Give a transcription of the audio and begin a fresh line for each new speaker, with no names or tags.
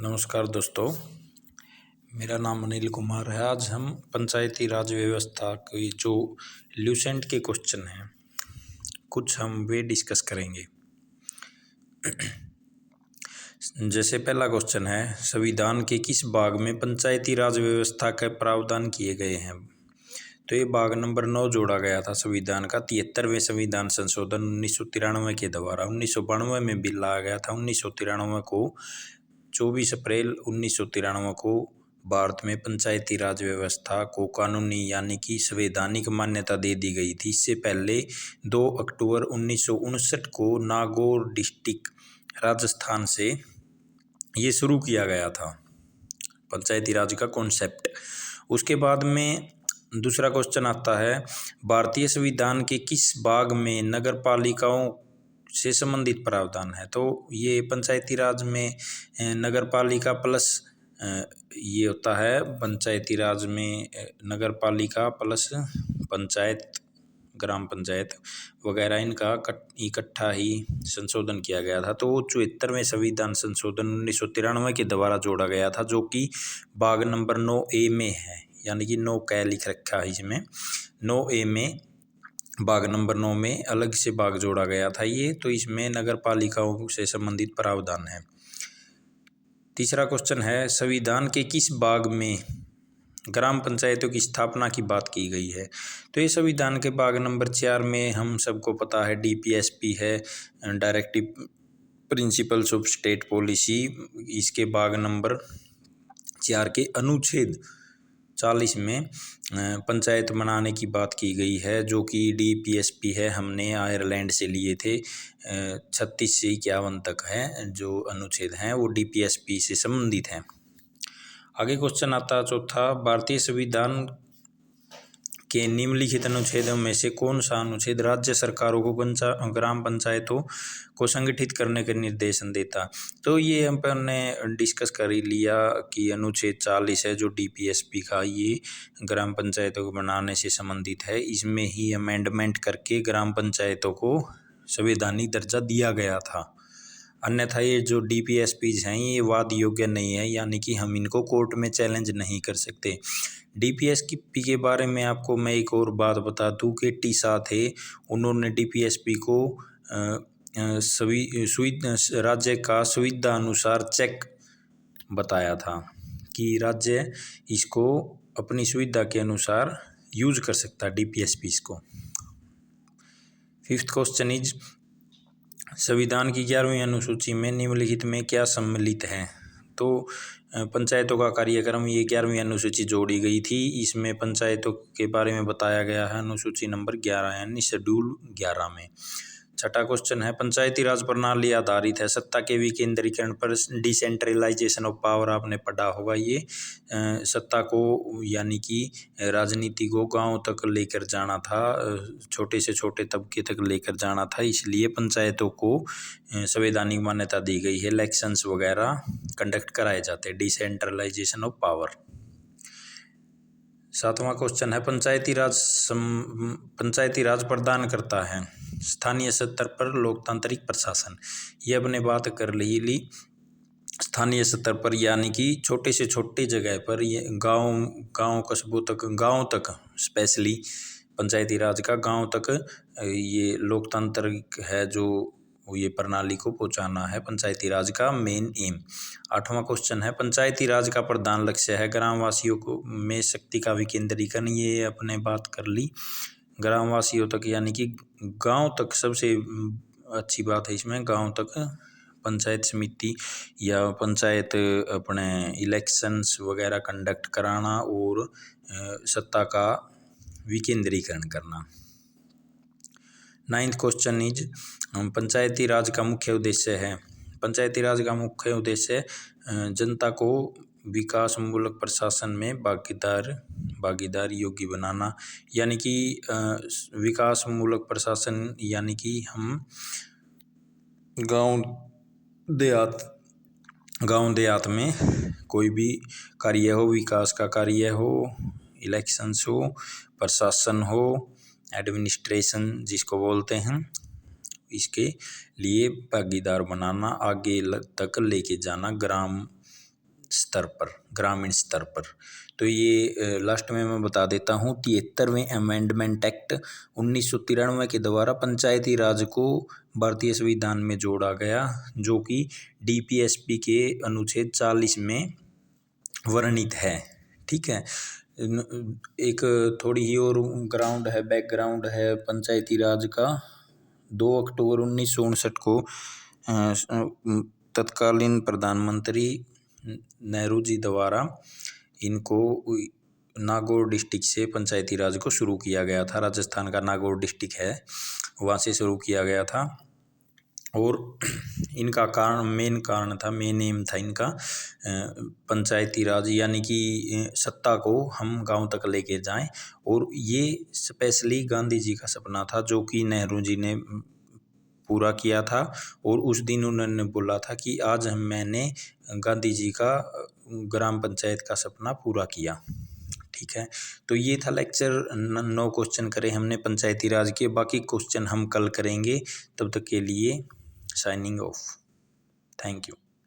नमस्कार दोस्तों, मेरा नाम अनिल कुमार है। आज हम पंचायती राज व्यवस्था की जो ल्यूसेंट के क्वेश्चन हैं कुछ हम वे डिस्कस करेंगे। जैसे पहला क्वेश्चन है, संविधान के किस भाग में पंचायती राज व्यवस्था के प्रावधान किए गए हैं? तो ये भाग नंबर 9 जोड़ा गया था संविधान का 73वें संविधान संशोधन 1993 के द्वारा। 1992 में बिल लाया गया था। 1993 को 24 अप्रैल 1993 को भारत में पंचायती राज व्यवस्था को कानूनी यानी कि संवैधानिक मान्यता दे दी गई थी। इससे पहले 2 अक्टूबर 1959 को नागौर डिस्ट्रिक्ट राजस्थान से ये शुरू किया गया था पंचायती राज का कॉन्सेप्ट। उसके बाद में दूसरा क्वेश्चन आता है, भारतीय संविधान के किस भाग में नगर पालिकाओं से संबंधित प्रावधान है? तो ये पंचायती राज में नगर पालिका प्लस ये होता है पंचायती राज में नगर पालिका प्लस पंचायत, ग्राम पंचायत वगैरह इनका इकट्ठा ही संशोधन किया गया था। तो 74वें संविधान संशोधन 1993 के द्वारा जोड़ा गया था, जो कि भाग नंबर 9A में है, यानी कि 9 कै लिख रखा है इसमें। 9A में भाग नंबर 9 में अलग से भाग जोड़ा गया था ये, तो इसमें नगर पालिकाओं से संबंधित प्रावधान है। तीसरा क्वेश्चन है, संविधान के किस भाग में ग्राम पंचायतों की स्थापना की बात की गई है? तो ये संविधान के भाग नंबर 4 में हम सबको पता है DPSP है, directive principles of state policy. इसके भाग नंबर 4 के अनुच्छेद 40 में पंचायत बनाने की बात की गई है, जो कि DPSP है, हमने आयरलैंड से लिए थे। 36 से 51 तक है जो अनुच्छेद हैं वो DPSP से संबंधित हैं। आगे क्वेश्चन आता है चौथा, भारतीय संविधान के निम्नलिखित अनुच्छेदों में से कौन सा अनुच्छेद राज्य सरकारों को ग्राम पंचायतों को संगठित करने के निर्देशन देता? तो ये हमने डिस्कस कर ही लिया कि अनुच्छेद 40 है जो DPSP का, ये ग्राम पंचायतों को बनाने से संबंधित है। इसमें ही अमेंडमेंट करके ग्राम पंचायतों को संवैधानिक दर्जा दिया गया था। अन्यथा ये जो DPSPs हैं ये वाद योग्य नहीं है, यानी कि हम इनको कोर्ट में चैलेंज नहीं कर सकते। DPSP के बारे में आपको मैं एक और बात बता दूं कि टीसा थे, उन्होंने DPSP को राज्य का सुविधा अनुसार चेक बताया था कि राज्य इसको अपनी सुविधा के अनुसार यूज कर सकता है DPSPs को। फिफ्थ क्वेश्चन इज, संविधान की 11वीं अनुसूची में निम्नलिखित में क्या सम्मिलित है? तो पंचायतों का कार्यक्रम, ये 11वीं अनुसूची जोड़ी गई थी। इसमें पंचायतों के बारे में बताया गया है अनुसूची नंबर 11 यानी शेड्यूल 11 में। छठा क्वेश्चन है, पंचायती राज प्रणाली आधारित है सत्ता के विकेंद्रीकरण पर, डिसेंट्रलाइजेशन ऑफ पावर आपने पढ़ा होगा। ये सत्ता को यानी कि राजनीति को गांव तक लेकर जाना था, छोटे से छोटे तबके तक लेकर जाना था, इसलिए पंचायतों को संवैधानिक मान्यता दी गई है। इलेक्शंस वगैरह कंडक्ट कराए जाते हैं, डिसेंट्रलाइजेशन ऑफ पावर। सातवां क्वेश्चन है, पंचायती राज प्रदान करता है स्थानीय स्तर पर लोकतांत्रिक प्रशासन। ये अपने बात कर ली स्थानीय स्तर पर, यानी कि छोटे से छोटे जगह पर, ये गांव कस्बों तक, गांव तक स्पेशली पंचायती राज का गांव तक ये लोकतांत्रिक है जो ये प्रणाली को पहुंचाना है पंचायती राज का मेन एम। आठवां क्वेश्चन है, पंचायती राज का प्रधान लक्ष्य है ग्रामवासियों को में शक्ति का विकेंद्रीकरण। ये अपने बात कर ली ग्रामवासियों तक, यानी कि गांव तक। सबसे अच्छी बात है इसमें गांव तक पंचायत समिति या पंचायत अपने इलेक्शंस वगैरह कंडक्ट कराना और सत्ता का विकेंद्रीकरण करना। नाइन्थ क्वेश्चन इज, पंचायती राज का मुख्य उद्देश्य है। पंचायती राज का मुख्य उद्देश्य जनता को विकासमूलक प्रशासन में भागीदार योग्य बनाना, यानी कि विकासमूलक प्रशासन, यानी कि हम गांव देहात में कोई भी कार्य हो, विकास का कार्य हो, इलेक्शंस हो, प्रशासन हो, एडमिनिस्ट्रेशन जिसको बोलते हैं, इसके लिए भागीदार बनाना, आगे तक लेके जाना ग्राम स्तर पर, ग्रामीण स्तर पर। तो ये लास्ट में मैं बता देता हूँ, 73वें अमेंडमेंट एक्ट 1993 के द्वारा पंचायती राज को भारतीय संविधान में जोड़ा गया, जो कि DPSP के अनुच्छेद 40 में वर्णित है। ठीक है। एक थोड़ी ही और ग्राउंड है, बैकग्राउंड है पंचायती राज का। 2 अक्टूबर 1959 को तत्कालीन प्रधानमंत्री नेहरू जी द्वारा इनको नागौर डिस्ट्रिक्ट से पंचायती राज को शुरू किया गया था। राजस्थान का नागौर डिस्ट्रिक्ट है, वहाँ से शुरू किया गया था। और इनका मेन एम था इनका पंचायती राज, यानी कि सत्ता को हम गांव तक लेके जाएं। और ये स्पेशली गांधी जी का सपना था, जो कि नेहरू जी ने पूरा किया था। और उस दिन उन्होंने बोला था कि आज मैंने गांधी जी का ग्राम पंचायत का सपना पूरा किया। ठीक है। तो ये था लेक्चर। 9 क्वेश्चन करे हमने पंचायती राज के, बाकी क्वेश्चन हम कल करेंगे। तब तक के लिए साइनिंग ऑफ। Thank you.